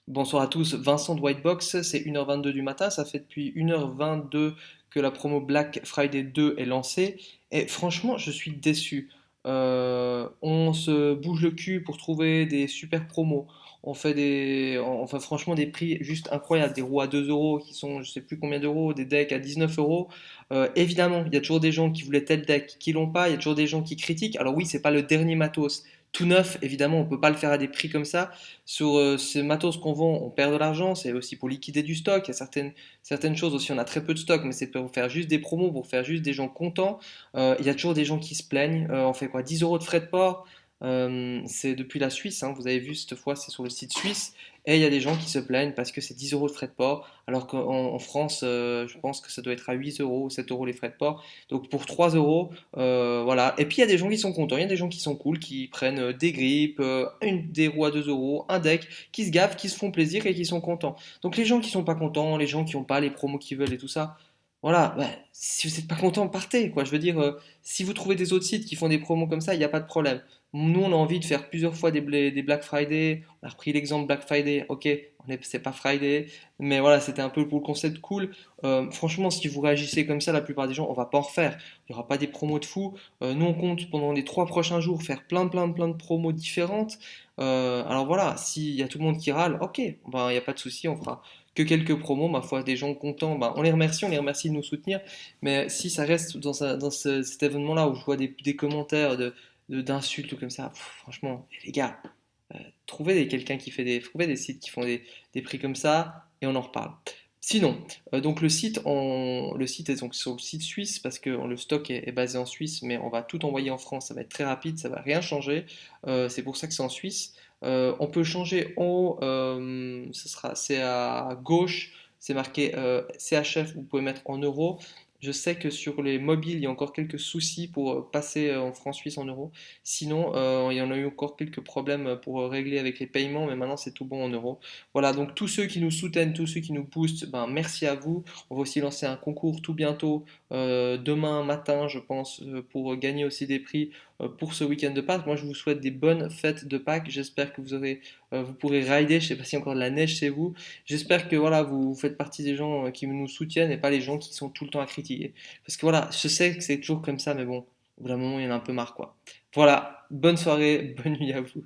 Bonsoir à tous, Vincent de Whitebox, c'est 1h22 du matin, ça fait depuis 1h22 que la promo Black Friday 2 est lancée et franchement je suis déçu. On se bouge le cul pour trouver des super promos, enfin franchement des prix juste incroyables, des roues à 2 euros qui sont je sais plus combien d'euros, des decks à 19 euros. Évidemment, il y a toujours des gens qui voulaient tel deck qui l'ont pas, il y a toujours des gens qui critiquent. Alors oui, c'est pas le dernier matos tout neuf, évidemment on peut pas le faire à des prix comme ça. Sur ces matos qu'on vend, on perd de l'argent, c'est aussi pour liquider du stock. Il y a certaines choses aussi, on a très peu de stock, mais c'est pour faire juste des promos, pour faire juste des gens contents. Il y a toujours des gens qui se plaignent. On fait quoi? 10 euros de frais de port. C'est depuis la Suisse, hein, vous avez vu cette fois, c'est sur le site suisse. Et il y a des gens qui se plaignent parce que c'est 10 euros de frais de port, alors qu'en France, je pense que ça doit être à 8 euros ou 7 euros les frais de port. Donc pour 3 euros, voilà. Et puis il y a des gens qui sont contents, il y a des gens qui sont cool, qui prennent des grippes, des roues à 2 euros, un deck, qui se gaffent, qui se font plaisir et qui sont contents. Donc les gens qui sont pas contents, les gens qui n'ont pas les promos qu'ils veulent et tout ça, voilà, bah, si vous n'êtes pas content, partez, quoi. Je veux dire, si vous trouvez des autres sites qui font des promos comme ça, il n'y a pas de problème. Nous, on a envie de faire plusieurs fois des Black Friday. On a repris l'exemple Black Friday. Ok, c'est pas Friday, mais voilà, c'était un peu pour le concept cool. Franchement, si vous réagissez comme ça, la plupart des gens, on va pas en refaire. Il n'y aura pas des promos de fou. Nous, on compte pendant les 3 prochains jours faire plein de promos différentes. Alors voilà, s'il y a tout le monde qui râle, ok, ben, il n'y a pas de souci, on fera que quelques promos, ma foi, des gens contents, ben, on les remercie de nous soutenir. Mais si ça reste cet événement-là où je vois des commentaires d'insultes ou comme ça, franchement, les gars, quelqu'un qui fait trouvez des sites qui font des prix comme ça et on en reparle. Sinon, donc le site est donc sur le site suisse parce que le stock est basé en Suisse, mais on va tout envoyer en France, ça va être très rapide, ça va rien changer. C'est pour ça que c'est en Suisse. On peut changer en haut, c'est à gauche, c'est marqué CHF, vous pouvez mettre en euros. Je sais que sur les mobiles, il y a encore quelques soucis pour passer en francs suisses en euros. Sinon, il y en a eu encore quelques problèmes pour régler avec les paiements, mais maintenant c'est tout bon en euros. Voilà, donc tous ceux qui nous soutiennent, tous ceux qui nous boostent, ben, merci à vous. On va aussi lancer un concours tout bientôt, demain matin, je pense, pour gagner aussi des prix pour ce week-end de Pâques. Moi, je vous souhaite des bonnes fêtes de Pâques. J'espère que vous pourrez rider. Je sais pas s'il y a encore de la neige chez vous. J'espère que voilà, vous faites partie des gens qui nous soutiennent et pas les gens qui sont tout le temps à critiquer. Parce que voilà, je sais que c'est toujours comme ça, mais bon, au bout d'un moment, il y en a un peu marre, quoi. Voilà, bonne soirée, bonne nuit à vous.